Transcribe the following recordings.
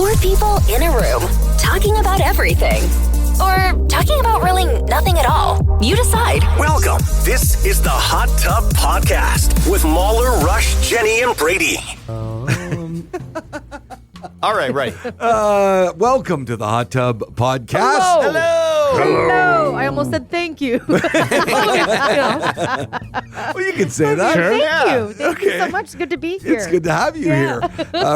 Four people in a room talking about everything. Or talking about really nothing at all. You decide. Welcome. This is the Hot Tub Podcast with Mahler, Rush, Jenny, and Brady. All right, right. Welcome to the Hot Tub Podcast. Hello. I almost said thank you. Well, you can say that. Thank Yeah. you. Thank you so much. It's good to be here. It's good to have you here.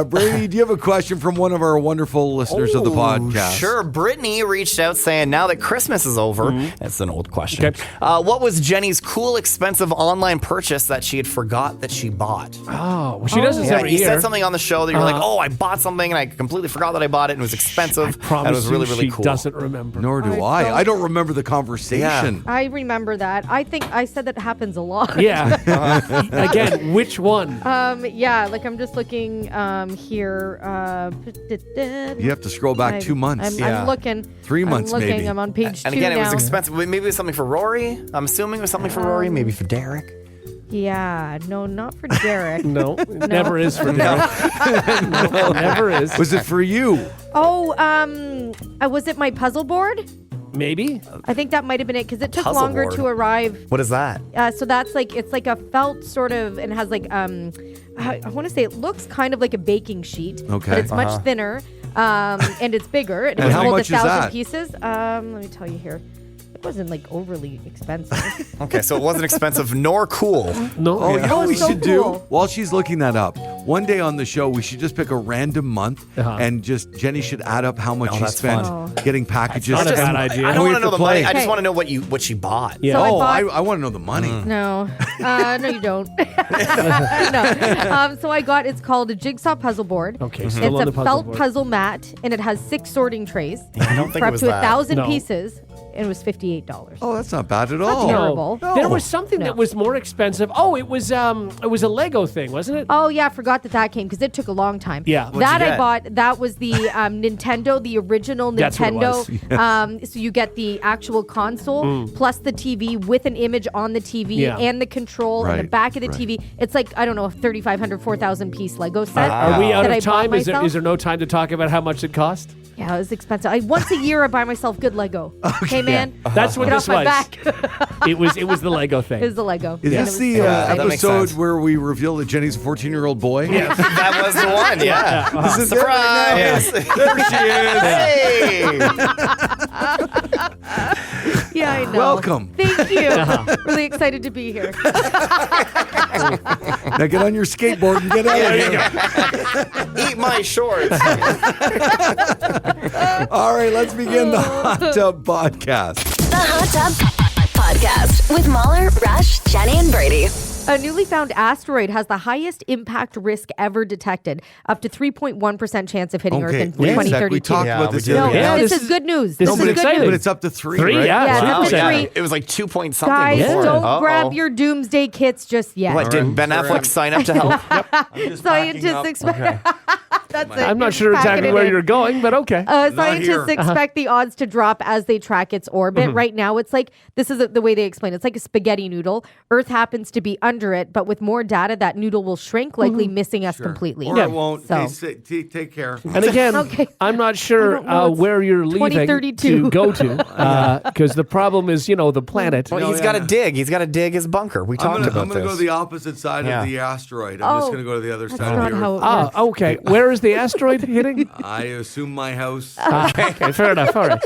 Brady, do you have a question from one of our wonderful listeners of the podcast? Sure. Brittany reached out saying, now that Christmas is over, that's an old question. Okay. What was Jenny's cool, expensive online purchase that she had forgot that she bought? Oh, well, she does this every You year. said something on the show that you're like, oh, I bought something and I completely forgot that I bought it and it was expensive. I promise and it was really, you really she cool. doesn't remember. Nor do I. I don't remember the conversation. I remember that. I think I said that happens a lot. Yeah. Again, which one? Yeah, like I'm just looking here. You have to scroll back 2 months. I'm looking. 3 months, I'm looking. maybe. I'm on page 2 And again, now. it was expensive. Maybe it was something for Rory. I'm assuming it was something for Rory. Maybe for Derek. Yeah, no, not for Derek. No, it never is for Derek. No, never is. Was it for you? Oh, was it my puzzle board? Maybe. I think that might have been it because it took Puzzle longer board? to arrive. What is that? So that's like, it's like a felt sort of, and has like, I want to say it looks kind of like a baking sheet. Okay. But it's much thinner, and it's bigger. It And how holds much is 1,000 that? pieces. Let me tell you here. It wasn't like overly expensive. Okay, so it wasn't expensive nor cool. No. Oh, you know what we so should do? cool. While she's looking that up, one day on the show, we should just pick a random month and just Jenny should add up how much she that's spent fun. getting packages. not a and- bad idea. I and don't we want to have know the play. money. I just Okay. want to know what she bought. Yeah. So I Oh, bought- I want to know the money. No, no, you don't. No. So I got, it's called a jigsaw puzzle board. Okay, It's still on a the puzzle felt board. puzzle mat, and it has 6 sorting trays I don't think for it up was to that. 1,000 No. pieces, and it was $58. Oh, that's not bad at all. terrible. No. There was something that was more expensive. Oh, it was a Lego thing, wasn't it? Oh yeah, I forgot that came because it took a long time. Yeah. What'd that you I get? bought. That was the Nintendo, the original That's what it Nintendo. was. So you get the actual console plus the TV with an image on the TV Yeah. and the control and the Right, back of the right. TV. It's like, I don't know, a 3,500, 4,000 piece Lego set. Are we out that of I bought time? Is myself. there no time to talk about how much it cost? Yeah, it was expensive. Once a year I buy myself good Lego. Okay, man. That's what Get this off my was. back. It was the Lego thing. It was the Lego. Is And this it the was so that exciting. makes episode sense. where we reveal that Jenny's a 14-year-old boy? Yeah. That was the one, yeah. This is it right Surprise! now. There she is. Hey! Yeah, I know. Welcome. Thank you. Really excited to be here. Now get on your skateboard and get out of here. Eat my shorts. All right, let's begin the Hot Tub Podcast. The Hot Tub Podcast with Mahler, Rush, Jenny, and Brady. A newly found asteroid has the highest impact risk ever detected, up to 3.1% chance of hitting Earth in wait a sec. 2032. We talked Yeah, about we this did. the other day. Yeah, this this is good news. this This is is good exciting. news. But it's up to 3, Three, right? yeah. Yeah, Wow. it's up to Yeah, 3. it was like 2 point something Guys, before. don't Uh-oh. grab your doomsday kits just yet. What, did Ben Affleck sign up to help? Scientists expect. That's it. I'm not You're sure packing exactly it where in. you're going, but okay. Scientists here. expect the odds to drop as they track its orbit. Right now, it's like, this is the way they explain it. It's like a spaghetti noodle. Earth happens to be under it, but with more data, that noodle will shrink, likely missing us completely. Or Yeah. it won't. So. Take care. And again, Okay. I'm not I sure don't know, it's where you're leaving 2032. to go to, because the problem is, the planet. Well, he's got to dig. He's got to dig his bunker. We talked I'm about gonna this. go the opposite side Yeah. of the asteroid. I'm just Oh, going to go to the other That's side not of the how Earth. it works. Okay. Where is the asteroid hitting? I assume my house. Okay, fair enough. All right.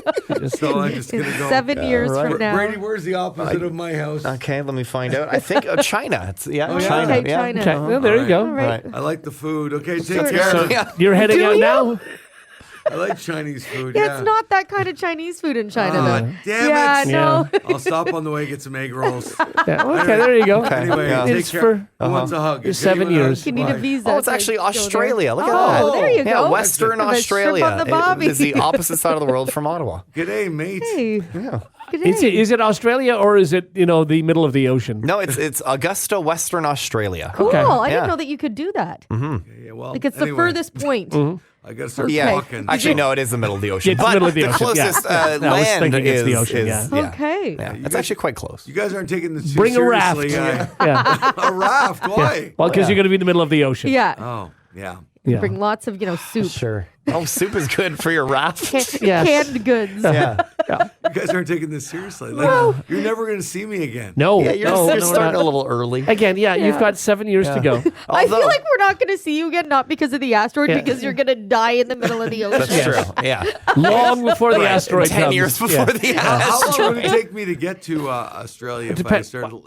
So I'm just going to go. 7 years right. from now. Brady, where's the opposite of my house? Okay, let me find out. I think China. It's, yeah? China. Okay, yeah. China. Okay, well, there you go. All right. I like the food. Okay, take Sure. care. So Yeah. you're heading Do out you? now? I like Chinese food. Yeah, Yeah, it's not that kind of Chinese food in China, Oh, though. damn Yeah, it. no. I'll stop on the way, get some egg rolls. Yeah, okay, there you go. Anyway, Yeah. take It's care. for Who wants a hug? Is 7 anyone years. else? You need a Why? visa. Oh, it's to actually go there. Australia. Look at Oh, that. there you Yeah, go. Western The shrimp Australia. on the bobby. It is the opposite side of the world from Ottawa. G'day, mate. Hey. Good Is day. it Australia or is it, the middle of the ocean? No, it's Augusta, Western Australia. Cool. Okay. I Yeah. didn't know that you could do that. Yeah, well, Like, it's the anyway, furthest point. I got to start Yeah, walking. actually, no, it is the middle of the ocean. It's the but middle of the the ocean, yeah. closest I was land thinking it's is the ocean, is- yeah. Okay. Yeah, it's actually quite close. You guys aren't taking this too Bring a raft. seriously. Yeah. A raft? Why? Well, because you're going to be in the middle of the ocean. Yeah. Oh, yeah. Yeah. Bring lots of, soup. Sure. Oh, soup is good for your raft. Yes. Canned goods. Yeah. You guys aren't taking this seriously. Like, you're never going to see me again. No. Yeah, you're no, starting no. a little early. Again, you've got 7 years to go. I feel like we're not going to see you again, not because of the asteroid, Yeah. because you're going to die in the middle of the ocean. That's true. Yeah. Long before the asteroid 10 comes. years before the How long asteroid. would it take me to get to Australia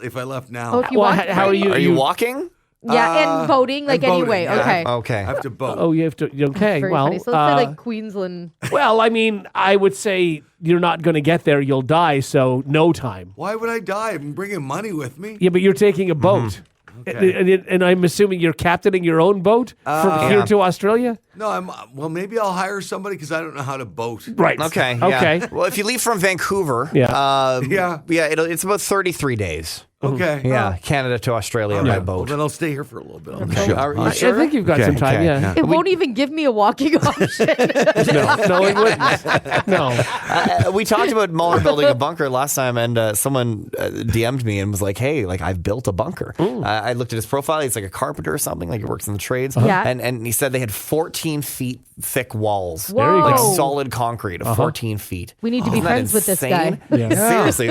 if I left now? Oh, if you Well, walk, how are you? Are you walking? Yeah, and voting, like and voting, anyway. yeah. Okay. Okay. I have to vote. Oh, you have to. Okay. Very well, funny. So let's say like Queensland. well, I mean, I would say you're not going to get there. You'll die. So no time. Why would I die? I'm bringing money with me. Yeah, but you're taking a boat. Okay. And I'm assuming you're captaining your own boat from here to Australia? No, well, maybe I'll hire somebody because I don't know how to boat. Right. Okay. Yeah. Okay. Well, if you leave from Vancouver, Yeah. it's about 33 days. Okay. Yeah, Canada to Australia by Well, boat. then I'll stay here for a little bit. I'm Okay. sure. Are you I sure? think you've got Okay, some time. okay, Yeah. yeah. It won't even give me a walking option. No, it wouldn't. No. We talked about Mueller building a bunker last time, and someone DM'd me and was like, "Hey, like I've built a bunker." I looked at his profile; he's like a carpenter or something, like he works in the trades. Yeah. And he said they had 14 feet thick walls, There you like go. solid concrete of 14 feet. We need to be Isn't that friends with this guy. insane? Seriously,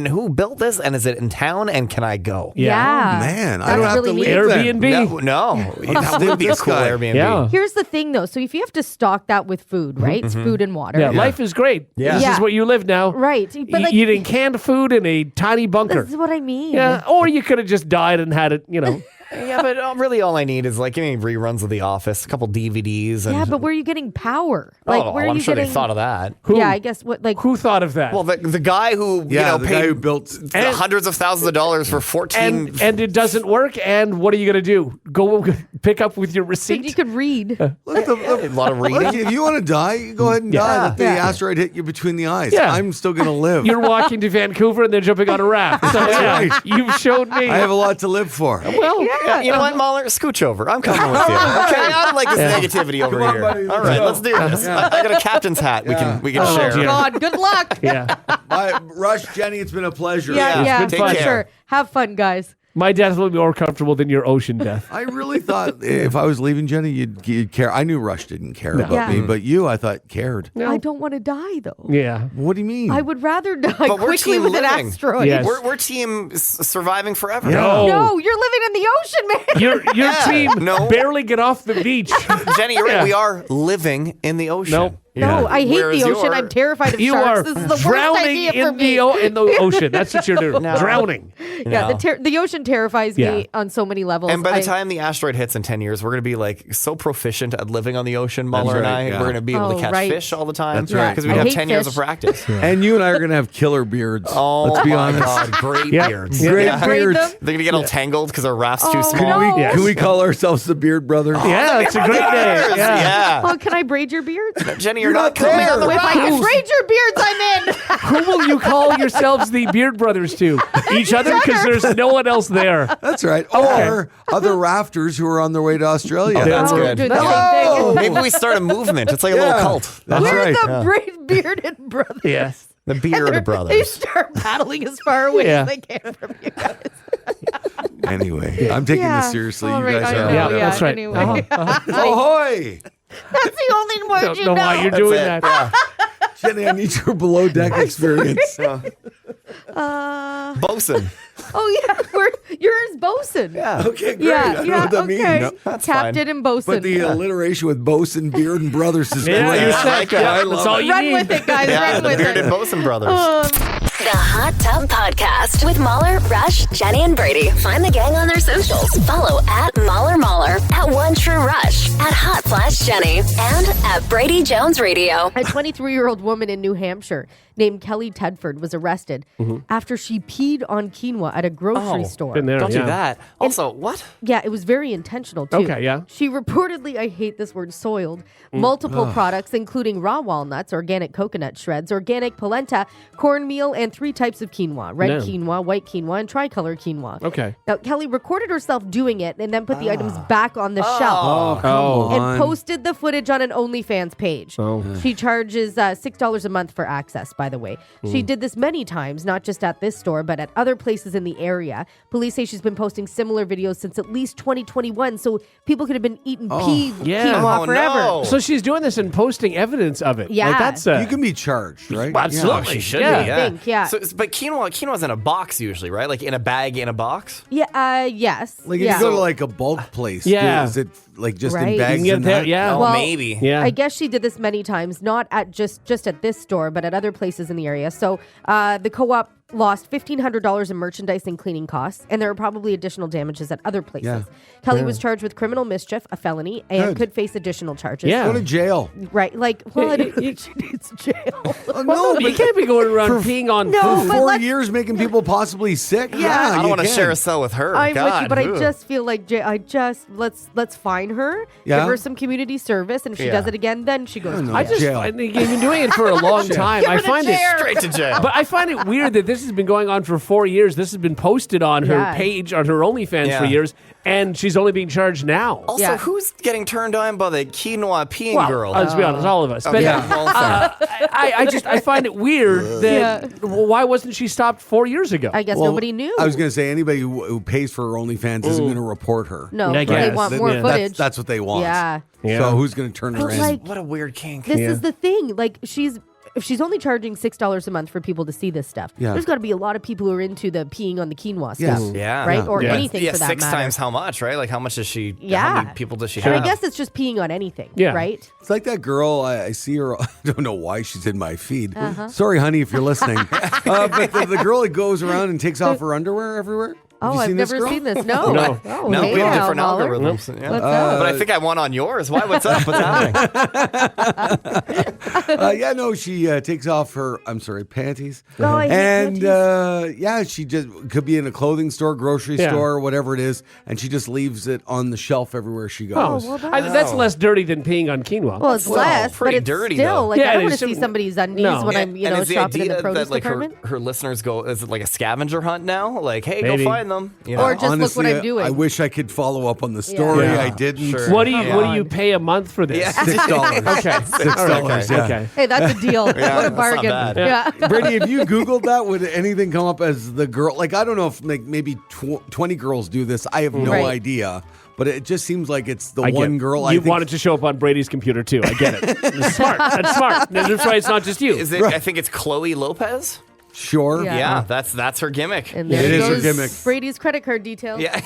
who built this? And is it in town? And can I go? Yeah. Man, I That's don't have really to neat. leave then. Airbnb. No, that would be a cool guy. Airbnb. Yeah. Here's the thing, though. So if you have to stock that with food, right? It's food and water. Yeah, life is great. Yeah. This Yeah. is what you live now. Right. But like, Eating canned food in a tiny bunker. this is what I mean. Yeah, or you could have just died and had it, Yeah, but really all I need is like give me reruns of The Office, a couple DVDs. And, Yeah, but where are you getting power? Like, where are I'm you sure getting? they thought of that. Yeah, I guess what like. Who thought of that? Well, the guy who Yeah, the paid guy who built. hundreds of thousands of dollars for 14. and it doesn't work, and what are you going to do? Go pick up with your You receipt? could read. Look, a lot of reading. Look, if you want to die, you go ahead and die. Let the Yeah. asteroid hit you between the eyes. Yeah. I'm still going to live. You're walking to Vancouver and they're jumping on a raft. So, yeah, right. you've showed me. I have a lot to live for. well, Yeah, you know what, Mahler? Scooch over. I'm coming with you. Okay, I don't like this negativity over Come on, here. buddy, All let's right, go. let's do this. I got a captain's hat. We can Oh share. dear. God, good luck. yeah. Rush, Jenny, it's been a pleasure. Yeah, been for fun. sure. Have fun, guys. My death will be more comfortable than your ocean death. I really thought if I was leaving Jenny, you'd care. I knew Rush didn't care about Yeah. me, but you, I thought, cared. I don't want to die though. Yeah. What do you mean? I would rather die But we're quickly team with an living. asteroid. Yes. We're team surviving forever. No. No, you're living in the ocean, man. Your team No. barely get off the beach. Jenny, you're right. Yeah. We are living in the ocean. Nope. No, I hate Whereas the ocean. you're- I'm terrified of You sharks. are This is the worst drowning idea for in me. in the ocean. That's what you're doing. No. Drowning. Yeah, No. the ocean terrifies Yeah. me on so many levels. And by the time the asteroid hits in 10 years, we're going to be like so proficient at living on the ocean, Mueller and right, I. yeah. We're going to be able Oh, to catch right. fish all the time. That's right. Because we I have hate 10 years of fish. practice. and you and I are going to have killer beards. Oh, Let's be my honest. God. Great Yep. beards. Yeah. Great Yeah. Braid beards. them? They're going to get all tangled because our raft's too Oh, small. no. Yes. Can we call ourselves the Beard Brothers? Yeah, it's a great day. Beards, Yeah. yeah. Oh, can I braid your beards? Jenny, you're You're not not coming on the there. If I can braid your beards, I'm in. Who will you call yourselves the Beard Brothers to? Each other? Because there's no one else there. That's right. Okay. Or other rafters who are on their way to Australia. Oh, that's Oh, good. doing the Oh. same thing. Maybe we start a movement. It's like a Yeah. little cult. That's We're right. the bearded brothers. Yes. The And Beard They Brothers. start paddling as far away Yeah. as they can from you guys. Anyway, I'm taking Yeah. this seriously. All You right, guys I are. know, Yeah, yeah, that's right. anyway. Ahoy! That's the only word Don't you know why you're That's doing it. that. Yeah. Jenny, I need your below deck experience. Bosun. Oh yeah, yours bosun. Yeah. Okay, great. Yeah, I don't know yeah, what that okay. means. That's Captain and bosun. But the alliteration with Bosun, Beard, and Brothers is Yeah, great. you're I set. like it. Yeah, I that's love all it. you Run need. with it, guys. Yeah, Run the with Bearded it. Bosun Brothers. The Hot Tub Podcast with Mahler, Rush, Jenny, and Brady. Find the gang on their socials. Follow at Mahler, at One True Rush, at Hot/Jenny, and at Brady Jones Radio. A 23-year-old woman in New Hampshire named Kelly Tedford was arrested after she peed on quinoa at a grocery store. Been there, Don't yeah. do that. Also, what? Yeah, it was very intentional, too. Okay, yeah. She reportedly, I hate this word, soiled multiple products, including raw walnuts, organic coconut shreds, organic polenta, cornmeal, and three types of quinoa: red Yeah. quinoa, white quinoa, and tricolor quinoa. Okay. Now, Kelly recorded herself doing it and then put the items back on the shelf. Oh, come And on. posted the footage on an OnlyFans page. Oh. She charges $6 a month for access, by the way. She did this many times, not just at this store, but at other places in the area. Police say she's been posting similar videos since at least 2021, so people could have been eating Yeah. quinoa Oh, forever. no. So she's doing this and posting evidence of it. Yeah. Like that's You can be charged, right? absolutely. Oh, she should Yeah. be, yeah. I think, yeah. So, but quinoa's in a box usually, right? Like in a bag in a box? Yeah, yes. Like if yeah. you go to like a bulk place, Yeah. is it like just Right. in bags? You can get and there, that? yeah. Oh, Well, maybe. Yeah. I guess she did this many times, not at just at this store, but at other places in the area. So the co-op lost $1,500 in merchandise and cleaning costs, and there are probably additional damages at other places. Yeah. Kelly was charged with criminal mischief, a felony, and Good. could face additional charges. Yeah. Go to jail. Right. Like, well, I don't think she needs jail. Oh, no, you can't be going around peeing on No, food. but 4 let's- years making people possibly sick. Yeah. I don't you want to can. share a cell with her. I'm God, with you, but ugh. I just feel like let's fine her, Yeah. give her some community service, and if she Yeah. does it again, then she goes to know. I jail. just Jail. I think you've been doing it for a long time. I find it straight to jail. But I find it weird that this has been going on for 4 years. This has been posted on her Yeah. page, on her OnlyFans for Yeah. years, and she's only being charged now. Also, Yeah. who's getting turned on by the quinoa peeing Well, girl? let's be honest, all of us. But Okay, well, fair. I find it weird that why wasn't she stopped 4 years ago? I guess Well, nobody knew. I was going to say anybody who pays for her OnlyFans isn't going to report her. no, I they guess. want That- more yeah. footage. That's what they want. Yeah. Yeah. So who's going to turn her But in? like, What a weird kink. this is the thing. Like, if she's only charging $6 a month for people to see this stuff, Yeah. there's got to be a lot of people who are into the peeing on the quinoa Yes. stuff. Yeah. Right? Yeah. Or Yeah. anything Yeah, for that 6 matter. times how much, right? Like how much does she, Yeah. how many people does she And have? I guess it's just peeing on anything. Yeah. Right? It's like that girl. I see her. I don't know why she's in my feed. Uh-huh. Sorry, honey, if you're listening. But the girl that goes around and takes off her underwear everywhere. Have Oh, you I've seen this never girl? seen this. No. No. Oh, No, hey we have now, different Mahler. algorithms. Yeah. What's up? But I think I won on yours. Why? What's up? What's happening? Yeah, no, she takes off her, panties. Oh, I hate and panties. she just could be in a clothing store, grocery Yeah. store, whatever it is, and she just leaves it on the shelf everywhere she Oh, goes. well, that's less dirty than peeing on quinoa. Well, it's less, but pretty it's dirty, still though. like Yeah, I don't it want is. to see somebody's undies No. when I'm And shopping is the in the idea produce that like department. her listeners go? Is it like a scavenger hunt now? Like, hey, Maybe. go find them. You Or know? just look what Honestly, I'm doing. I wish I could follow up on the story. Yeah. I didn't. Sure. what do you Yeah. pay a month for this? Yeah. $6. Okay. $6. Yeah. Okay. Hey, that's a deal. What a that's not bargain. bad. Yeah. Brady, if you Googled that, would anything come up as the girl? Like, I don't know if like maybe 20 girls do this. I have no Right. idea. But it just seems like it's the I get one it. girl. You I think, want it to show up on Brady's computer too. I get it. It's smart. That's smart. That's why it's not just you. Is it? I think it's Chloe Lopez. Sure. Yeah. Yeah, that's her gimmick. And It there is her goes gimmick. Brady's credit card details. Yeah.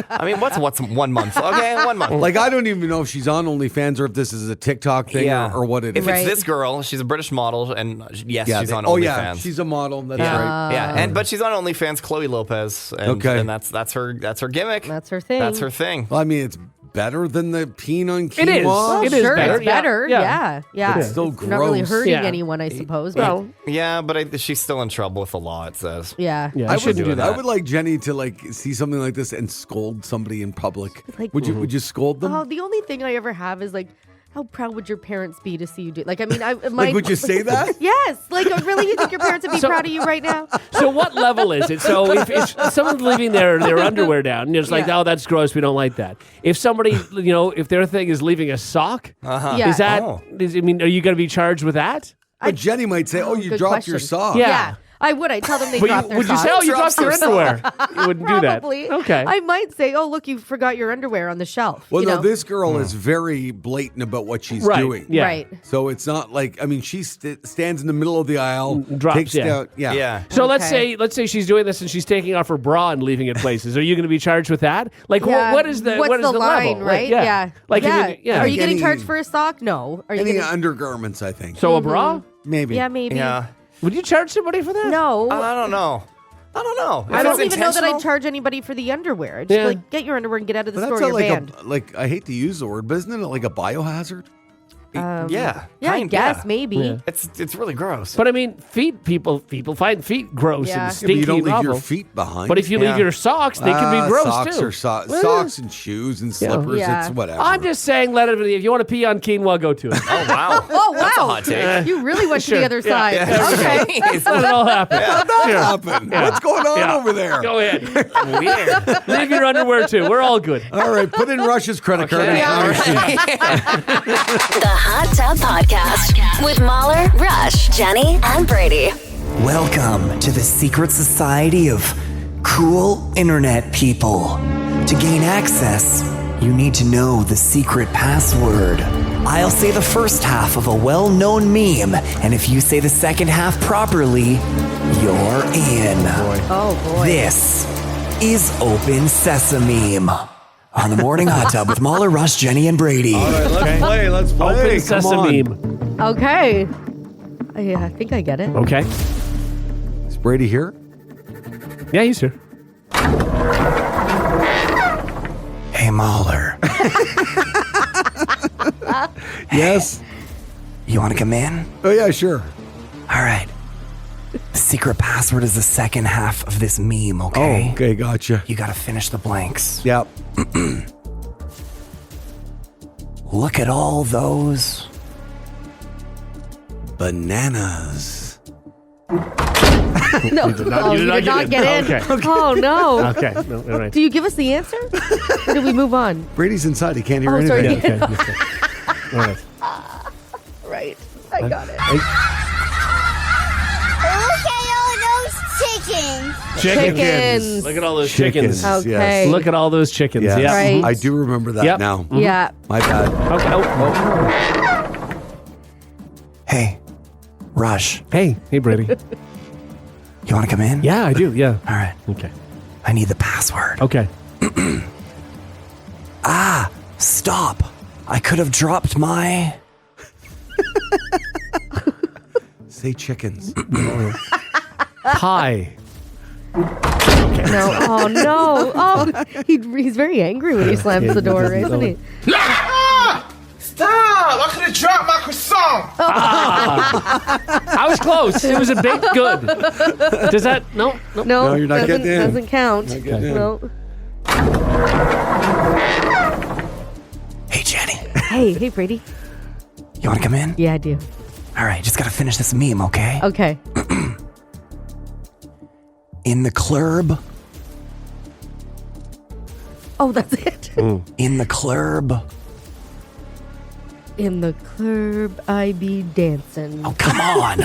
I mean, what's 1 month? Okay, 1 month. Like, I don't even know if she's on OnlyFans or if this is a TikTok thing or what it is. If Right. it's this girl, she's a British model, and yes, Yeah, she's on oh, OnlyFans. yeah. She's a model. That's yeah, right. yeah, but she's on OnlyFans, Chloe Lopez, and, Okay. and that's her gimmick. That's her thing. That's her thing. Well, I mean, it's better than the peeing on quinoa. It is. Oh, It is sure, better. it's better. Yeah. Yeah. It's still Not really gross. hurting Yeah. anyone, I suppose. But Well, Yeah, but she's still in trouble with the law. It says. yeah. yeah, I I shouldn't would, do that. I would like Jenny to like see something like this and scold somebody in public. Like- would you scold them? Oh, the only thing I ever have is like, how proud would your parents be to see you do? Like, I mean, Like, would you say that? Yes. Like, really, you think your parents would be So- proud of you right now? So what level is it? So if someone's leaving their underwear down, and it's like, Yeah. oh, that's gross. We don't like that. If somebody, if their thing is leaving a sock, Yeah. is that? Oh. I mean, are you going to be charged with that? But Jenny might say, "Oh, you Good dropped your question. sock." Yeah. I would. I tell them they But dropped their would you socks. say, oh, you dropped your Drops their underwear? You wouldn't do that. Probably. Okay. I might say, oh, look, you forgot your underwear on the shelf. Well, you no, know? this girl is very blatant about what she's Right. doing. Yeah. Right. So it's not like she stands in the middle of the aisle, Drops, takes yeah. down. Yeah. Yeah. So Okay. let's say she's doing this and she's taking off her bra and leaving it places. Are you going to be charged with that? Like Yeah. what is the What's what is the line, level? right? Like, Yeah. Like yeah. if yeah. Are you getting Any- charged for a sock? No. Are you Any gonna? undergarments, I think. So a bra? Maybe. Yeah, maybe. Yeah. Would you charge somebody for that? No. I don't know. I don't know. I If don't it's even know that I'd intentional- charge anybody for the underwear. Just like get your underwear and get out of the But store. that's You're not banned. like I hate to use the word, but isn't it like a biohazard? Yeah, I guess maybe. Yeah. It's really gross. But I mean, people find feet gross Yeah. and Yeah, but stinky you don't and leave your awful. feet behind. But if you leave your socks, they can be gross socks too. Or socks and shoes and slippers, Yeah. it's whatever. I'm just saying, let it. If you want to pee on quinoa, go to it. Oh wow. Oh, wow. That's a hot take. You really went to Sure. the other side. Yeah. Okay. Let it all happen. Sure. happened? What's going on over there? Go ahead. Weird. Leave your underwear too. We're all good. All right, put in Rush's credit card. Okay. And The Hot Tub Podcast with Mahler, Rush, Jenny, and Brady. Welcome to the secret society of cool internet people. To gain access, you need to know the secret password. I'll say the first half of a well-known meme, and if you say the second half properly, you're in. Oh, boy. This is Open Sesame. On the Morning Hot Tub with Mahler, Rush, Jenny, and Brady. All right, let's play. Open Come sesame. on. Okay. Yeah, I think I get it. Okay. Is Brady here? Yeah, he's here. Hey, Mahler. Yes. You want to come in? Oh, yeah, sure. All right. The secret password is the second half of this meme, okay? Oh, okay, gotcha. You gotta finish the blanks. Yep. Look at all those. Bananas. No. You did Oh, you did not get in. Okay. Oh, no. Okay. No, all right. Do you give us the answer? Or do we move on? Brady's inside. He can't hear Oh, anything. sorry. Yeah, okay. All right. Right. I got it. Look at all those chickens. Chickens. Look at all those chickens. Okay. Yes. Look at all those chickens. Yes. Yeah. Right. I do remember that Yep. now. Yeah. My bad. Okay. Oh. Hey, Rush, Hey, Brady. you wanna come in? Yeah, I do. Yeah. All right. Okay. I need the password. Okay. Stop. I could have dropped my... Say chickens. Pie. No. Oh, no. Oh, he's very angry when he slams the door, isn't he? Stop! I could have dropped my croissant. I was close. It was a baked good. Does that? No. No, you're not doesn't, getting in. doesn't count. Not getting in. No. Hey, Jenny, Hey, Brady. you wanna come in? Yeah, I do. All right, just gotta finish this meme, okay? Okay. In the club. Oh, that's it. In the club. In the club, I be dancing. Oh, come on.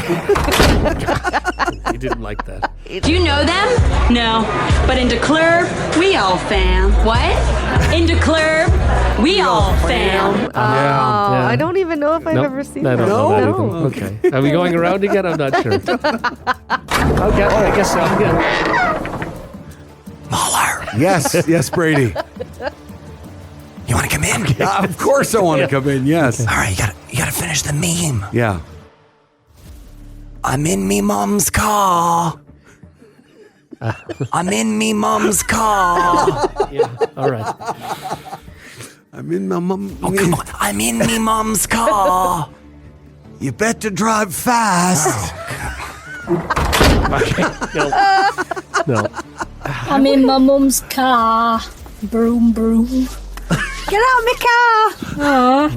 You didn't like that. Do you know them? No. But in the club, we all fam. What? In the club, we all fam. Oh, I don't even know if I've Nope. ever seen I that. don't know that No. either. Okay. Are we going around again? I'm not sure. Okay, I guess so. Yeah. Mahler, Yes, Brady. you wanna come in? Of course I want to come in, yes. All right, you gotta finish the meme. Yeah. I'm in me mom's car. I'm in me mom's car. Yeah. All right. I'm in my mom. Oh, come on. I'm in me mom's car. You better drive fast. No. I'm in my mom's car. Broom, broom. Get out of my car.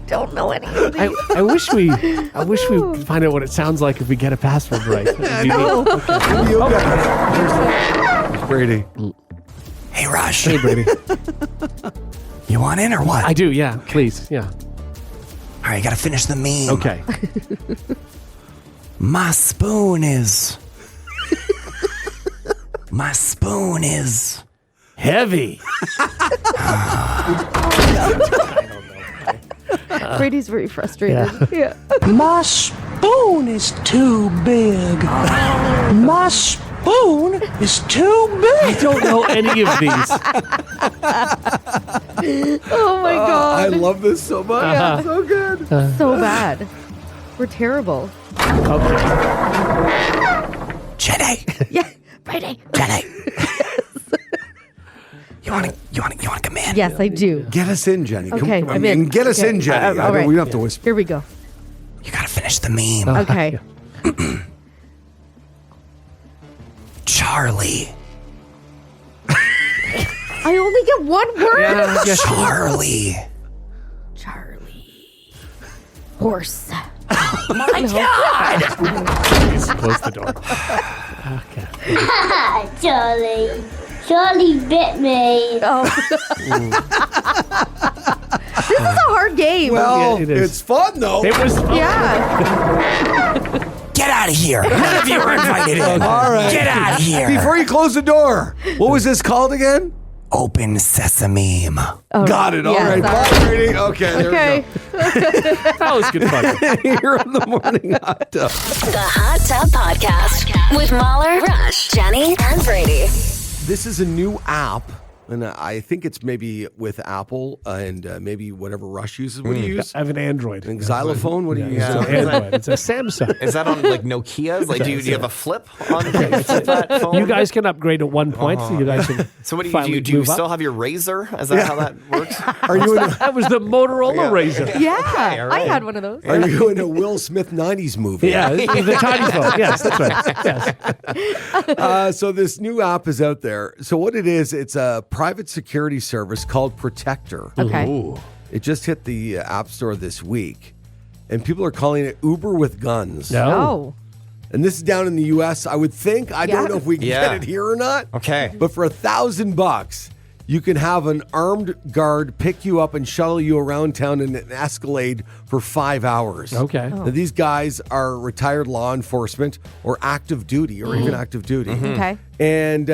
Don't know any of these. I wish we find out what it sounds like if we get a password right. That'd be neat. There's Brady. Hey, Rush, Hey, Brady. you want in or what? I do. Yeah. Please. Yeah. All right, you gotta finish the meme. Okay. My spoon is. My spoon is. Heavy. Brady's very frustrated. Yeah. My spoon is too big. My spoon is too I big. don't know any of these. Oh my I god. love this so much. So good. So bad. We're terrible. Okay. Jenny. Yeah. Brady. Jenny. want to come in? Yes, I do. Get us in, Jenny. Okay, Come, I'm in. Get us Okay. in, Jenny. All right. We don't have to whisper. Here we go. You got to finish the meme. Okay. Charlie. I only get one word. Charlie. Charlie. Horse. My God! Please close the door. Charlie. Charlie bit me. Oh. This is a hard game. Well, Yeah, it is. it's fun, though. It was. Yeah. Get out of here. None of you are invited in. All right. Get out of here. Before you close the door, what was this called again? Open sesame. Got it. All Yeah, right. sorry. Bye, Brady. Okay, there Okay. we go. That was good fun. Here on the morning hot tub. The Hot Tub Podcast with Mahler, Rush, Jenny, and Brady. This is a new app, and I think it's maybe with Apple and maybe whatever Rush uses. What do you use? I have an Android. An xylophone? What do you use? It's an Android. It's a Samsung. Is that on like Nokia's? Like, do you have a flip on that phone? You guys can upgrade at one point. So you guys can So what do you finally do? Do you move up. still have your Razor? Is that how that works? Are you in a, That was the Motorola Razor. Yeah. all right. I had one of those. are you in a Will Smith 90s movie? Yeah, the tiny phone. Yes, that's right. Yes. So this new app is out there. So what it is, it's a private security service called Protector. Okay. It just hit the App Store this week, and people are calling it Uber with guns. No. Oh. And this is down in the U.S. I would think. I don't Yeah. know if we can Yeah. get it here or not. Okay. But for $1,000, you can have an armed guard pick you up and shuttle you around town in an Escalade for 5 hours. Okay. Now, these guys are retired law enforcement or active duty or even active duty. Okay. And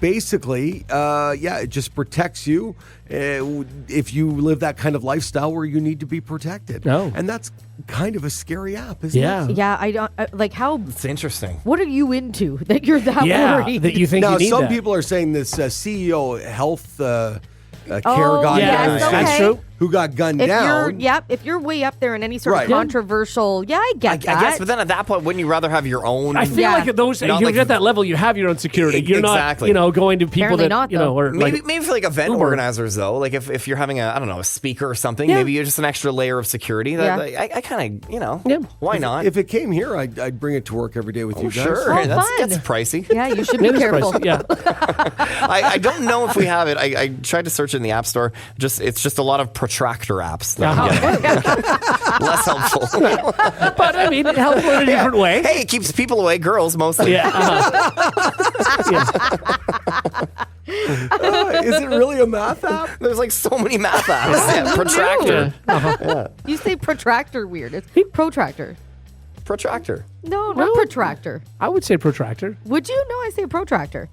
basically, it just protects you if you live that kind of lifestyle where you need to be protected. Oh. And that's kind of a scary app, isn't Yeah. it? Yeah, I don't like how. It's interesting. What are you into that you're that Yeah, worried? that you think Now, you need some that. people are saying this CEO health care Oh, guy Yeah, yes, down there that's okay. true. who got gunned If down. you're way up there in any sort Right. of controversial, I get I that. guess, but then at that point, wouldn't you rather have your own? I feel Yeah. like at those, Not you're like- at that level, you have your own security. You're Exactly. not, going to people Apparently that, not, though. or Maybe, like, maybe for like event Uber. organizers though, like if you're having a speaker or something, Yeah. maybe you're just an extra layer of security. That, Yeah. I kind of Yeah. why not? If it came here, I'd bring it to work every day with you guys. Sure, Oh, that's fun. pricey. Yeah, you should be it is careful. pricey, Yeah. I don't know if we have it. I tried to search it in the App Store. It's just a lot of protractor apps. That I'm getting. Less helpful. But I mean, helpful in a different way. Hey, it keeps people away, girls mostly. Yeah. Yeah. Is it really a math app? There's like so many math apps. Yeah, protractor. You say protractor weird. It's protractor. Protractor. No, not protractor. I would say protractor. Would you? No, I say protractor.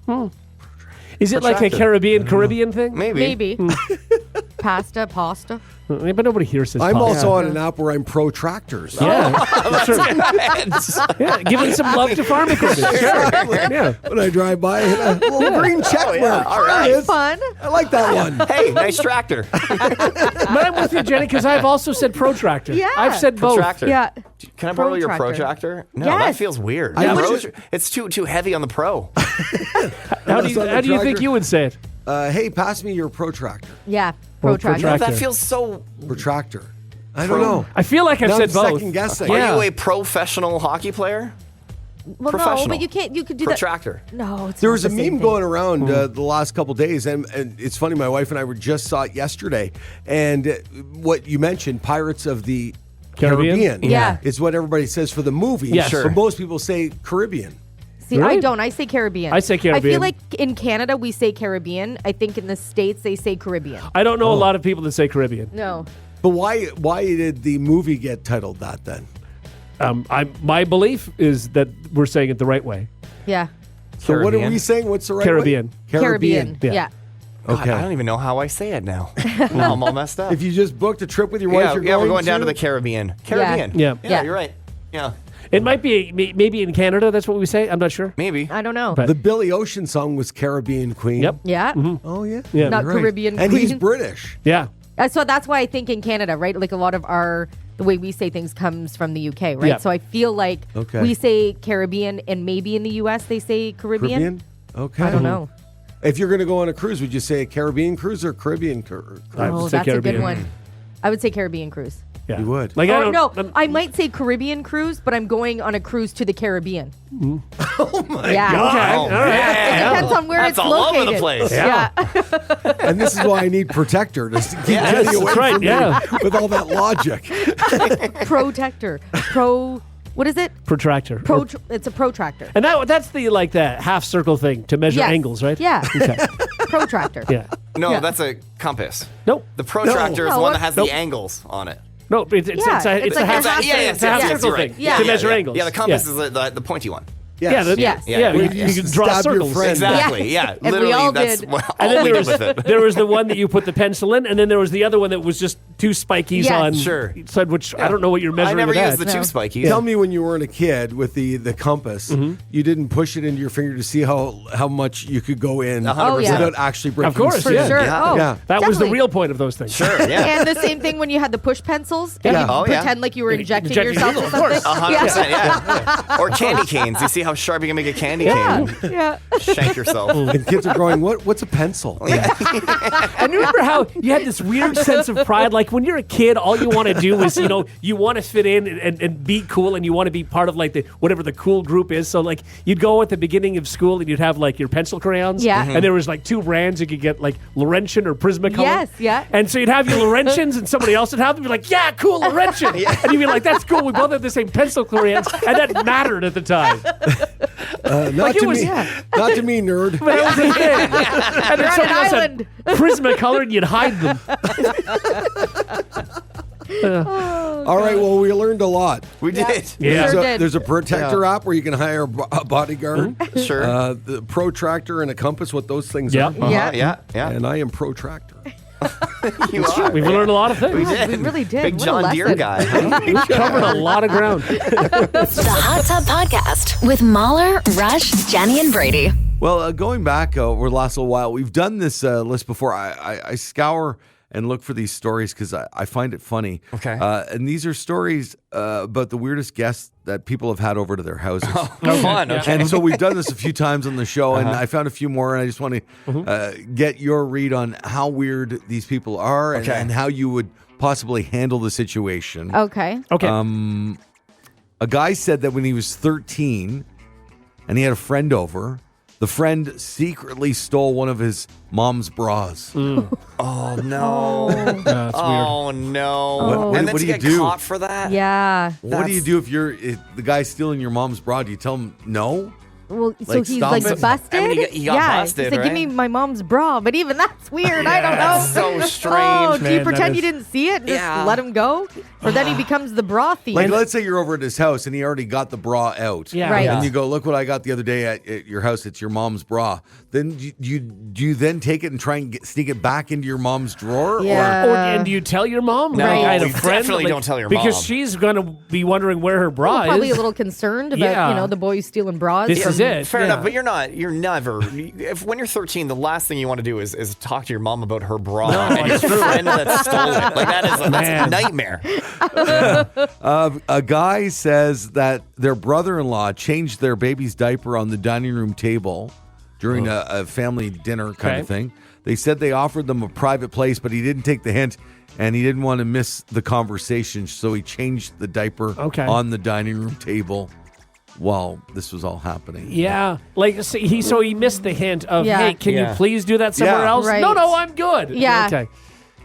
Is it like a Protractor. Caribbean thing? Maybe. Maybe. Pasta. But nobody here says I'm pasta. also on an app where I'm pro tractors. Yeah. That's true. Yeah. Giving some love to farm equipment. Sure. Yeah. When I drive by, I hit a little green check mark. All There right. it is. Fun. I like that one. Hey, nice tractor. But I'm with you, Jenny, because I've also said protractor. Yeah. I've said both. Protractor. Yeah. Can I borrow your Protractor. protractor? No, Yes. that feels weird. I would Pro- ju- it's too heavy on the pro. How do you think tractor. you would say it? Hey, pass me your protractor. Yeah. Or Protractor. protractor. That feels so. Protractor. I don't know. I feel like I've Now said I'm both. second guessing. Yeah. Are you a professional hockey player? Well, no, Professional. but you can't. You could do Protractor. that. No, it's There not was a the same meme thing. going around the last couple days, and it's funny. My wife and I just saw it yesterday, and what you mentioned, Pirates of the Caribbean, Yeah. is what everybody says for the movie. Yeah, sure. But most people say Caribbean. See, I Really? don't. I say Caribbean. I say I feel Caribbean. like in Canada we say Caribbean. I think in the States they say Caribbean. I don't know a lot of people that say Caribbean. No. But why did the movie get titled that then? My belief is that we're saying it the right way. Yeah. So what are Caribbean. we saying? What's the right Caribbean. way? Caribbean. Yeah. Yeah. God, Okay. I don't even know how I say it now. Now I'm all messed up. If you just booked a trip with your wife, yeah, you're we're going down to to the Caribbean. Caribbean. Yeah. Yeah. You're right. Yeah, It might be maybe in Canada. That's what we say. I'm not sure. maybe. I don't know. But- The Billy Ocean song was Caribbean Queen. Yep. yeah. Oh yeah. Yeah. Not You're right. Caribbean And he's Queen. British. Yeah. So that's why I think in Canada, right? Like a lot of the way we say things comes from the UK, right? Yeah. So I feel like Okay. we say Caribbean, and maybe in the US they say Caribbean. Caribbean. Okay. I don't know. If you're going to go on a cruise, would you say a Caribbean cruise or Caribbean cruise? I would Oh, say that's a Caribbean. good one. I would say Caribbean cruise. Yeah. You would. Like, I Oh, don't, no, I might say Caribbean cruise, but I'm going on a cruise to the Caribbean. Oh, my Yeah. God. Okay, all right. It depends on where That's it's all located. over the place. Yeah. And this is why I need Protector to keep Yes, Jenny away that's right, from yeah. me with all that logic. Protector. What is it? Protractor. It's a protractor. And that's the like that half circle thing to measure Yes. angles, right? Yeah. Okay. Protractor. Yeah. No, Yeah. that's a compass. Nope. The protractor is No, the one what- that has Nope. the angles on it. No, it's Yeah, a half. it's like a half circle. yeah, It's a half yes, circle you're right. thing Yeah. to measure angles. Yeah, the compass is the pointy one. Yeah, Yes. yeah. Yeah. You can draw Stab your circles. friend. Exactly. Yeah. And we Literally, all that's did. what And all then we there did was, with it. there was the one that you put the pencil in, and then there was the other one that was just two spikies Yes. on Sure. each side, which I don't know what you're measuring. I never with used that. the two No. spikies. Tell me when you weren't a kid with the compass, you didn't push it into your finger to see how much you could go in 100%. without actually breaking Of course, For skin. sure. Yeah. Oh, Yeah. That was the definitely. real point of those things. Sure. Yeah. And the same thing when you had the push pencils. Yeah. And you Oh, yeah. pretend like you were injecting Injecting yourself needles, or of something. course. 100%. Yeah. Or candy canes. You see how sharp you can make a candy Yeah. cane? Yeah. Shank yourself. And kids are going, what's a pencil? And remember how you had this weird sense of pride? Like when you're a kid, all you want to do is, you want to fit in and be cool, and you want to be part of like whatever the cool group is. So like you'd go at the beginning of school and you'd have like your pencil crayons. Yeah. Mhm. And there was like two brands you could get, like Laurentian or Prismacolor. Yes, yeah. And so you'd have your Laurentians and somebody else would have them. Be like, yeah, cool, Laurentian. And you'd be like, that's cool. We both have the same pencil crayons. And that mattered at the time. Not it to was- me, not to me, nerd. But it was a thing. And then on someone an else island. had Prismacolor and you'd hide them. All right, well, we learned a lot. We did. Yeah. Sure So did. there's a Protector app where you can hire a bodyguard. Sure. The protractor and a compass, what those things Yeah. are. Yeah. Yeah. And I am protractor. You are. We've learned a lot of things. We did. We really did. Big What a John Deere lesson. guy. Huh? We've covered a lot of ground. The Hot Tub Podcast with Mahler, Rush, Jenny, and Brady. Well, going back over the last little while, we've done this list before. I scour and look for these stories because I find it funny. Okay. And these are stories about the weirdest guests that people have had over to their houses. Fun. Okay. And so we've done this a few times on the show, and I found a few more, and I just want to get your read on how weird these people are and how you would possibly handle the situation. Okay. Okay. A guy said that when he was 13 and he had a friend over, the friend secretly stole one of his mom's bras. Oh no. That's Oh no. What- And then what to do you get do? caught for that? Yeah. What do you do if the guy stealing your mom's bra? Do you tell him no? Well, so Like, he's stop like it. busted. I mean, he got yeah. busted, He's like, give me right? my mom's bra, but even that's weird. I don't know. That's so strange, Oh, do you man, pretend that you is- didn't see it? And just Yeah. let him go, or then he becomes the bra thief. Like, let's say you're over at his house and he already got the bra out. Yeah. Right. And you go, look what I got the other day at your house. It's your mom's bra. Then do you then take it and try and sneak it back into your mom's drawer? Yeah. and do you tell your mom? No, Like, I had a you friend, definitely don't tell your because mom. she's going to be wondering where her bra Probably is. a little concerned about Yeah. the boys stealing bras. This from- is it. Fair Yeah. enough, but you're never. When you're 13, the last thing you want to do is talk to your mom about her bra and your friend that stole it. Like that's a Man. nightmare. A guy says that their brother-in-law changed their baby's diaper on the dining room table during a family dinner kind of Okay. thing. They said they offered them a private place, but he didn't take the hint, and he didn't want to miss the conversation, so he changed the diaper on the dining room table while this was all happening. Yeah, like so he missed the hint of, Yeah. hey, can you please do that somewhere Yeah. else? Right. No, I'm good. Yeah. Okay.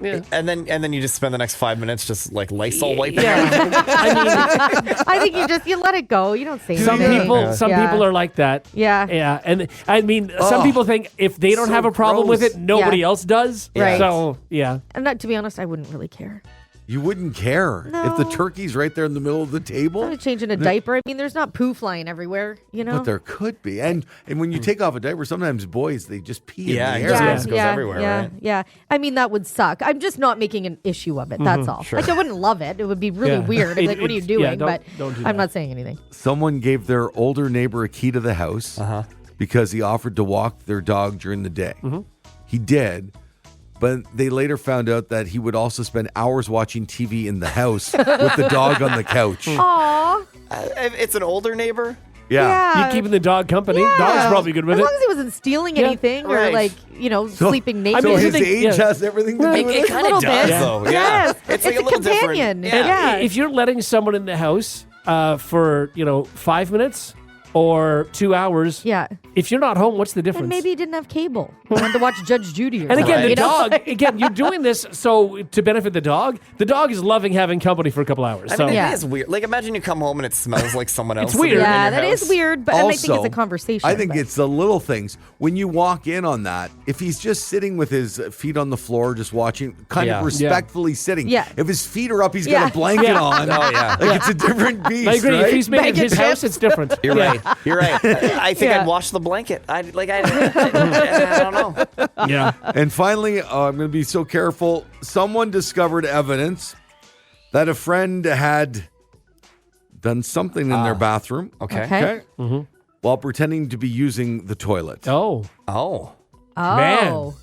Yeah. And then you just spend the next 5 minutes just like Lysol wiping. Yeah. I mean, I think you let it go. You don't say some anything. people are like that. Yeah. Yeah, and I mean, some people think if they don't so have a problem with gross. it, nobody Yeah. else does. Right. So yeah. And that, to be honest, I wouldn't really care. You wouldn't care if the No. turkey's right there in the middle of the table. I'm changing a diaper. I mean, there's not poo flying everywhere, But there could be. And when you take off a diaper, sometimes boys, they just pee Yeah, in the it air. just goes everywhere, yeah, right? Yeah, I mean, that would suck. I'm just not making an issue of it. That's all. Sure. Like, I wouldn't love it. It would be really Yeah. weird. I'd be like, what are you It's- doing? yeah, don't- but don't do I'm that. not saying anything. Someone gave their older neighbor a key to the house because he offered to walk their dog during the day. He did, but they later found out that he would also spend hours watching TV in the house with the dog on the couch. Aw. It's an older neighbor. Yeah. You keeping the dog company. Yeah. Dog's probably good with as it. long as he wasn't stealing anything or Right. sleeping naked. So his think- age has everything to do with It it? kind of little does, bit. though. Yeah. Yes. It's like a little companion. different. Yeah. If you're letting someone in the house for 5 minutes or 2 hours, Yeah. if you're not home, what's the difference? And maybe he didn't have cable. He wanted to watch Judge Judy or And again, something, the you know? dog. Again, you're doing this so to benefit the dog. The dog is loving having company for a couple hours. I So mean, Yeah. it is weird. Like, imagine you come home and it smells like someone else. It's weird. in Yeah, your that is house. weird, but I think it's Also, a conversation. I think but- it's the little things. When you walk in on that, if he's just sitting with his feet on the floor, just watching, kind Yeah. of respectfully sitting. Yeah. If his feet are up, he's got Yeah. a blanket Yeah. on. Oh, yeah. Like it's a different beast, I agree. right? If he's made it Bacon his house, chips. it's different. You're right. You're right. I think Yeah. I'd wash the blanket. I don't know. Yeah. And finally, I'm going to be so careful. Someone discovered evidence that a friend had done something in their bathroom. Okay. Okay. While pretending to be using the toilet. Oh. Oh. Oh.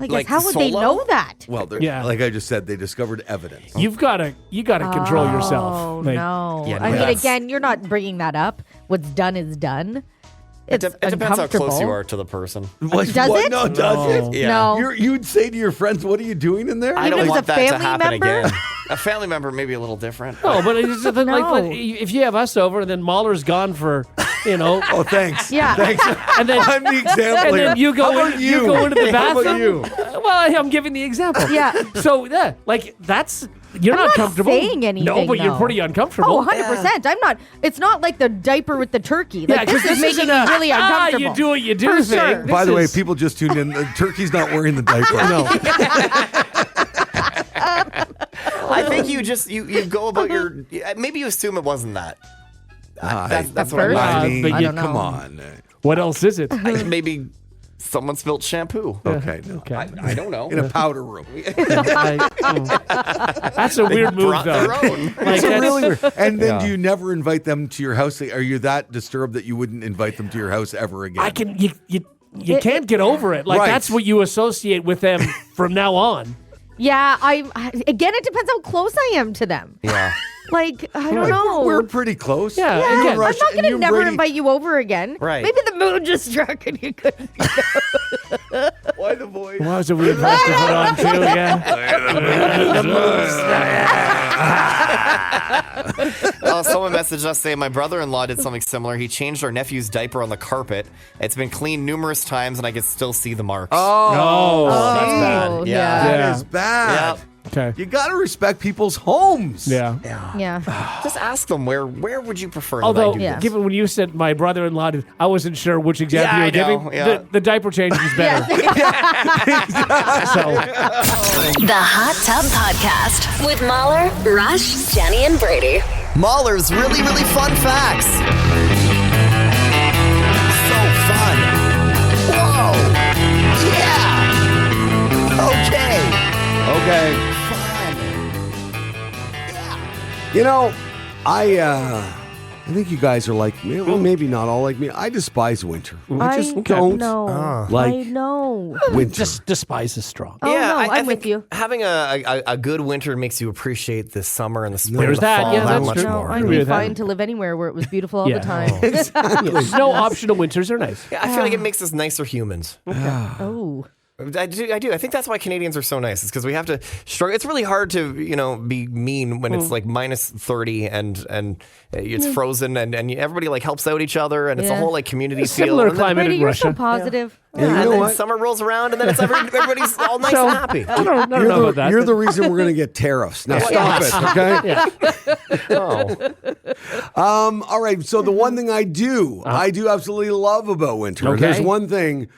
I guess Like how would they solo? know that? Well, Yeah. like I just said, they discovered evidence. You gotta control yourself. Oh, Like, no. Yeah, I mean, that's- again, you're not bringing that up. What's done is done. It It's depends how close you uncomfortable. are to the person. What, Does what? it? No, does it? Yeah. No. You'd say to your friends, "What are you doing in there?" I Even don't if want it's a that to family happen member? again. A family member may be a little different. No, but it's just, like, No. if you have us over and then Mahler's gone for, Oh, thanks. Yeah. Thanks. and then I'm the example and here. then you go How in, about you go into the How bathroom. about you? Well, I'm giving the example. Yeah. So like that's you're I'm not not comfortable. saying anything, No, but you're though. pretty uncomfortable. Oh, 100%. I'm not. It's not like the diaper with the turkey. Like, Yeah, 'cause this is making isn't me a, really uncomfortable. you do what you do For thing. sure. This By the way, is- people just tuned in. The turkey's not wearing the diaper. No. I think you go about your. Maybe you assume it wasn't that. That's what first? I I mean. mean, I don't know. come on. What else is it? Maybe someone spilled shampoo. Okay, no. Okay. I don't know. In a powder room. That's a weird move, brought though. their own. Like, It's that's- really weird. And then Yeah. do you never invite them to your house? Are you that disturbed that you wouldn't invite them to your house ever again? I can you can't get over it. Like Right. that's what you associate with them from now on. Yeah, again, it depends how close I am to them. Yeah. Like, I don't know. We're pretty close. Yeah, Yeah, again, I'm not Rush, going and to you, never Brady- invite you over again. Right. Maybe the mood just struck and you couldn't. Why the voice? Well, that was a weird voice to put on too. Yeah. Someone messaged us saying my brother-in-law did something similar. He changed our nephew's diaper on the carpet. It's been cleaned numerous times, and I can still see the marks. Oh, that's bad. Yeah. That Yeah. is bad. okay. You got to respect people's homes. Yeah. Yeah. Just ask them where would you prefer Although, that I do Yeah. this? given when you said my brother-in-law did, I wasn't sure which example Yeah, you were I know, giving. yeah. The diaper change is better. So, The Hot Tub Podcast with Mahler, Rush, Jenny, and Brady. Mahler's really, really fun facts. So fun. Whoa. Yeah. Okay. You know, I think you guys are like me. Well, maybe not all like me. I despise winter. I just don't like I know. winter. just despise is strong. Oh, no, I I'm with think you. Having a good winter makes you appreciate the summer and the spring. There's and the that. fall Yeah, that that's much true. No, more. I'd Agree be with that. fine to live anywhere where it was beautiful all Yeah. the time. No optional winters are nice. Yeah, I feel like it makes us nicer humans. Oh. I do. I think that's why Canadians are so nice. It's because we have to struggle. It's really hard to, be mean when it's like minus 30 and it's frozen and everybody like helps out each other and it's a Yeah. whole like community A feel. similar And then- climate Brady, in you're Russia. so positive. Yeah, you and know then what? summer rolls around and then it's everybody's all nice So- and happy. I don't know You're about that. You're the reason we're going to get tariffs. Now stop it, okay? All right. So the one thing I do absolutely love about winter. Okay. There's one thing: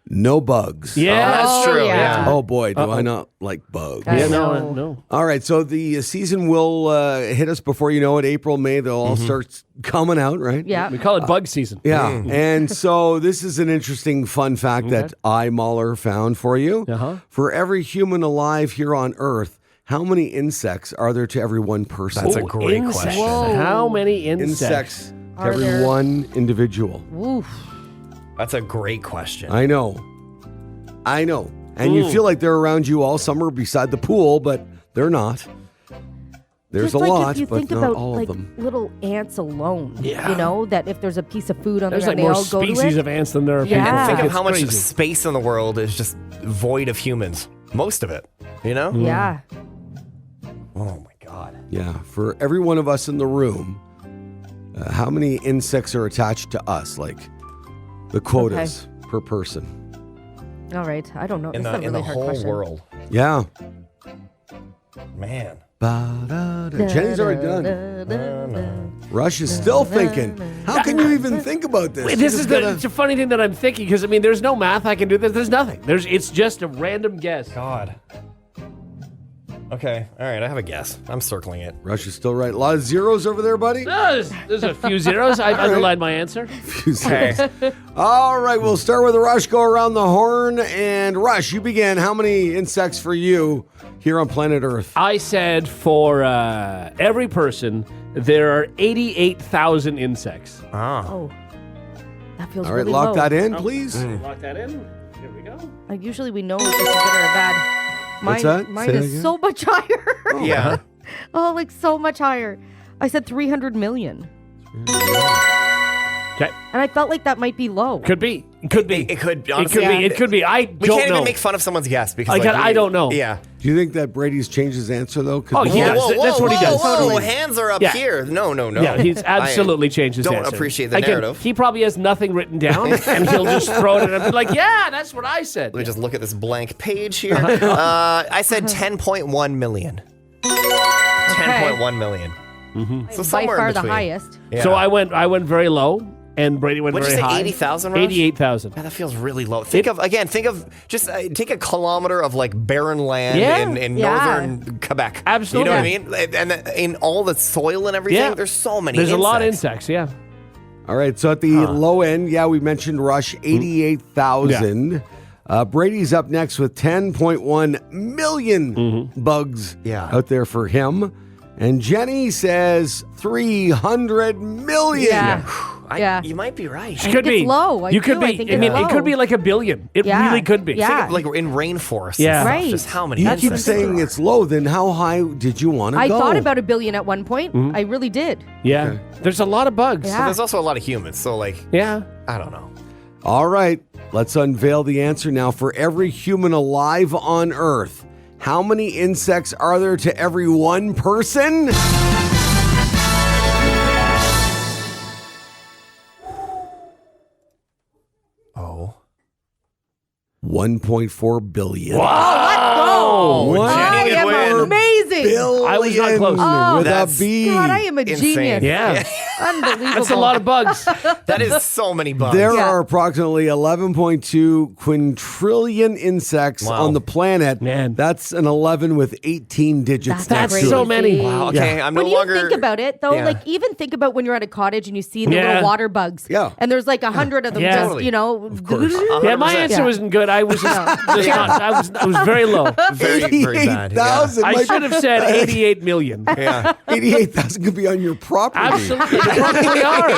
no bugs. Yeah, that's true. yeah. Oh boy, do I not like bugs. Yeah, No. no. All right, so the season will hit us before you know it. April, May, they'll all start coming out, right? Yeah. We call it bug season. Yeah, and so this is an interesting fun fact that I, Mahler, found for you. Uh-huh. For every human alive here on Earth, how many insects are there to every one person? That's a great Insects. question. Whoa. How many insects? Insects to Are every there- one individual. Oof. That's a great question. I know. And you feel like they're around you all summer beside the pool, but they're not. There's Just a lot, if you but think not about all like of them. little ants alone, Yeah. you know, that if there's a piece of food on There's there, like they more all go to species it. of ants than there are Yeah. people. And Think of It's how much crazy. space in the world is just void of humans. Most of it, you know? Yeah. Oh my God. Yeah, for every one of us in the room, how many insects are attached to us? Like the quotas per person. All right. I don't know. In This is a the, really in the hard whole question. world. Yeah. Man. Jenny's already done. Rush is still thinking. How can you even think about this? Wait, it's a funny thing that I'm thinking because I mean, there's no math I can do. There's nothing. It's just a random guess. God. Okay. All right. I have a guess. I'm circling it. Rush is still right. A lot of zeros over there, buddy. There's a few zeros. I've underlined my answer. Okay. All right, we'll start with Rush. Go around the horn. And Rush, you begin. How many insects for you here on planet Earth? I said for every person, there are 88,000 insects. Oh. That feels All right, really lock low. that in, please. Lock that in. Here we go. Usually we know if this is good or bad. What's that? Mine Say that is again? so much higher. Yeah. Oh, like so much higher. I said 300 million. Okay. And I felt like that might be low. Could be. Could be. It could. It Honestly, could be. It could be. I We don't can't know. even make fun of someone's guess because I don't know. Yeah. Do you think that Brady's changed his answer, though? 'Cause Oh, before- he does. Whoa, That's what he does. Whoa, Totally. hands are up Yeah. here. No. Yeah, he's absolutely changed his don't answer. appreciate the Again, narrative. He probably has nothing written down, and he'll just throw it in and be like, yeah, that's what I said. Let me just look at this blank page here. I said 10.1 million. 10.1 million. So By somewhere far in the between. highest. Yeah. So I went very low, and Brady went What'd very you say, high. 80,000, Raj? 88,000. Man, that feels really low. Think of just take a kilometer of like barren land Yeah. in Yeah. northern Quebec. Absolutely. You know what I mean? And in all the soil and everything, Yeah. there's so many There's insects. a lot of insects, yeah. All right, so at the low end, we mentioned Rush, 88,000. Brady's up next with 10.1 million bugs out there for him. And Jenny says 300 million. Yeah. You might be right. Could it's be low. I You could do. I be. think I mean, it's it could low. be like a billion. It Yeah. really could be. Yeah. Think of, like in rainforests. Yeah. and stuff, Right. Just how many You keep insects saying there are. it's low, then how high did you want to I go? thought about $1 billion at one point. I really did. Yeah. Okay. There's a lot of bugs. Yeah. But there's also a lot of humans, so like, Yeah. I don't know. All right, let's unveil the answer now. For every human alive on Earth, how many insects are there to every one person? Oh. 1.4 billion. Wow. Jenny I did am win. amazing. Billion I was not close. Oh, with that's- a B. God, I am a Insane. genius. Yeah. Unbelievable. That's a lot of bugs. That is so many bugs. There Yeah. are approximately 11.2 quintillion insects Wow. on the planet. Man. That's an 11 with 18 digits. That's next to so it. many. Wow. Okay, I'm no when you longer. think about it, though, Yeah. like even think about when you're at a cottage and you see the Yeah. little water bugs. Yeah. And there's like 100 of them Yeah. just, Totally. you know. Yeah, my answer Yeah. wasn't good. I was just not. I was very low. very, very bad. Yeah. 88,000. I should have said 88 million. Yeah. 88,000 could be on your property. Absolutely. There probably are.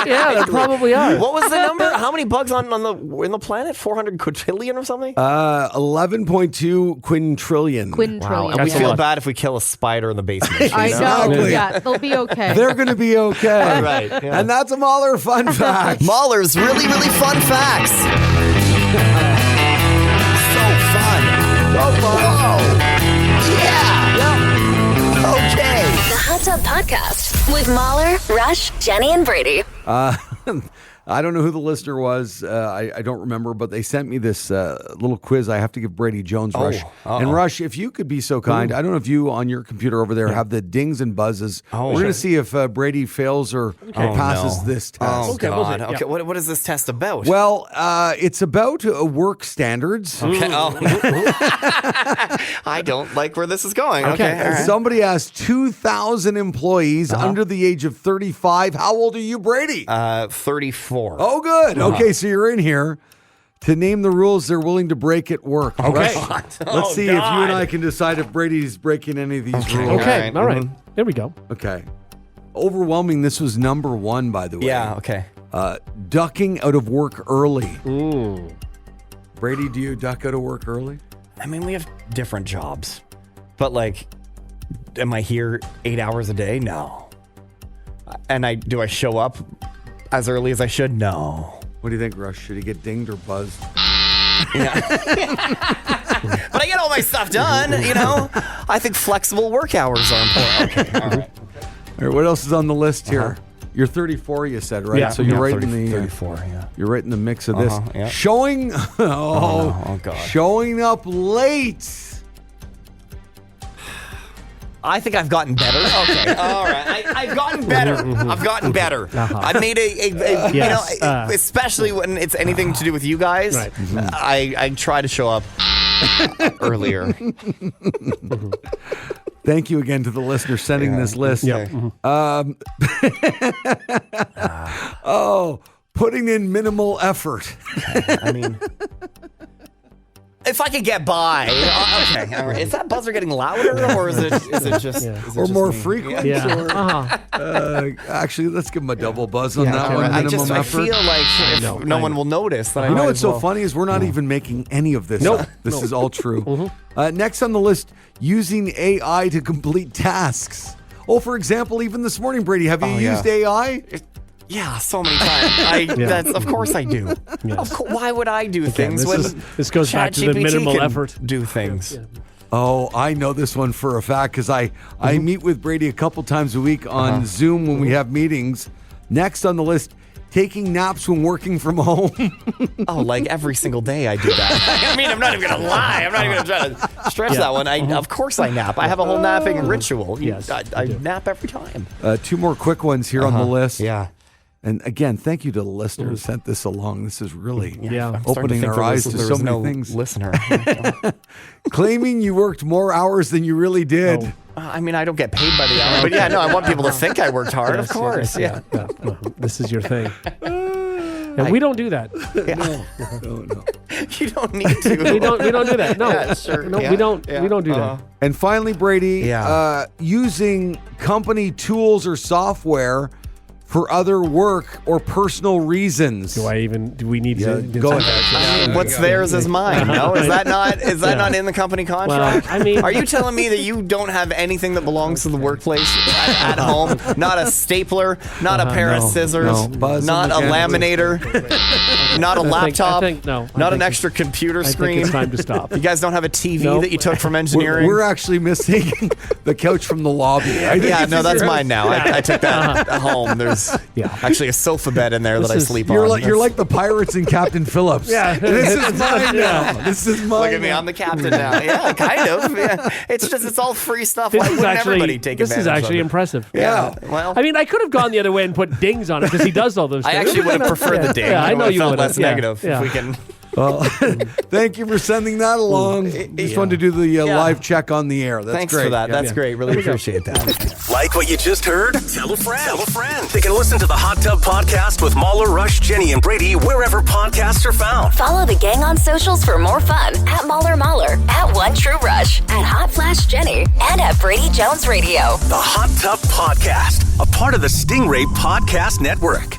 Yeah, there probably are. What was the number? How many bugs in the planet? 400 quadrillion or something? 11.2 quintillion. Wow. Quintillion. And we That's a feel lot. bad if we kill a spider in the basement. I you know. Exactly. Yeah, they'll be okay. They're going to be okay. Right, yeah. And that's a Mahler fun fact. Mahler's really, really fun facts. So fun. Whoa. Yeah. Okay. The Hot Tub Podcast with Mahler, Rush, Jenny, and Brady. I don't know who the listener was. I don't remember, but they sent me this little quiz. I have to give Brady Jones, Rush. And Rush, if you could be so kind, I don't know if you on your computer over there have the dings and buzzes. We're going to see if Brady fails or passes this test. Oh, Okay, God. we'll see. Okay, what is this test about? Well, it's about work standards. Okay. Oh. I don't like where this is going. Okay. all And right. somebody has 2,000 employees under the age of 35. How old are you, Brady? 34. Oh, good. Okay, so you're in here to name the rules they're willing to break at work. Okay. Let's see if you and I can decide if Brady's breaking any of these rules. Okay. All All right. right. There we go. Okay. Overwhelming. This was number one, by the way. Yeah, okay. Ducking out of work early. Brady, do you duck out of work early? I mean, we have different jobs, but like am I here 8 hours a day? No. And do I show up as early as I should? No. What do you think, Rush? Should he get dinged or buzzed? Yeah. But I get all my stuff done, you know? I think flexible work hours are important. Okay, all right. All right, what else is on the list here? You're 34, you said, right? Yeah. So you're right 30, in the 34, yeah. You're right in the mix of this. Yeah. Showing Oh God. Showing up late. I think I've gotten better. Okay, all right. I've gotten better. I've gotten better. I've made Yes. you know, especially when it's anything to do with you guys. Right. I try to show up earlier. Thank you again to the listener sending this list. Yep. Putting in minimal effort. I mean, if I could get by. Okay, all right. Is that buzzer getting louder, or is it just or more frequent? Yeah. Or, actually, let's give him a double buzz on that okay, one. right. Minimum I effort. feel like if no one will notice that. You know what's so funny is we're not even making any of this Nope. up. This is all true. Next on the list, using AI to complete tasks. Oh, for example, even this morning, Brady, have you used AI? Yeah, so many times. Of course I do. Yes. Why would I do things when This goes back to the ChatGPT minimal can effort. do things? Oh, I know this one for a fact because I meet with Brady a couple times a week on Zoom when we have meetings. Next on the list, taking naps when working from home. Oh, like every single day I do that. I mean, I'm not even going to lie. I'm not even going to try to stretch that one. Of course I nap. I have a whole napping ritual. Yes, I nap every time. Two more quick ones here on the list. Yeah. And again, thank you to the listener who sent this along. This is really I'm starting to opening think our there eyes was- to there so was many no things. Listener. Claiming you worked more hours than you really did. I mean, I don't get paid by the hour, but yeah, no, I want people to think I worked hard. Of course, yeah. No, this is your thing. And we don't do that. No. You don't need to. We don't do that. No, Yeah, sure. no, Yeah. we don't. Yeah. We don't do that. And finally, Brady, Yeah. using company tools or software for other work or personal reasons. Do we need to go ahead. I mean, what's theirs is mine. No, is that not in the company contract? Well, I mean, are you telling me that you don't have anything that belongs to the workplace at home? Not a stapler, not a pair of scissors, Buzz not a on the laminator, not a laptop, not an extra computer I screen. think it's time to stop. You guys don't have a TV Nope. that you took from engineering? We're actually missing the couch from the lobby. Yeah, no, that's mine now. I took that home. There's actually a sofa bed in there that I sleep on. You're like the pirates in Captain Phillips. Yeah. This is mine now. This is mine. Look at me, I'm the captain now. Yeah, kind of. Yeah. It's all free stuff. Why wouldn't everybody take advantage This is actually of it? impressive. Yeah. Well, I mean, I could have gone the other way and put dings on it because he does all those I things. actually would have preferred the ding. Yeah, I know you felt would less have. negative. Yeah. If we can. Well, thank you for sending that along. Just wanted to do the live check on the air. That's Thanks great. for that. That's great. Really appreciate that. Like what you just heard? Tell a friend. Tell a friend. They can listen to the Hot Tub Podcast with Mahler, Rush, Jenny, and Brady wherever podcasts are found. Follow the gang on socials for more fun at Mahler, at One True Rush, at Hot Flash Jenny, and at Brady Jones Radio. The Hot Tub Podcast, a part of the Stingray Podcast Network.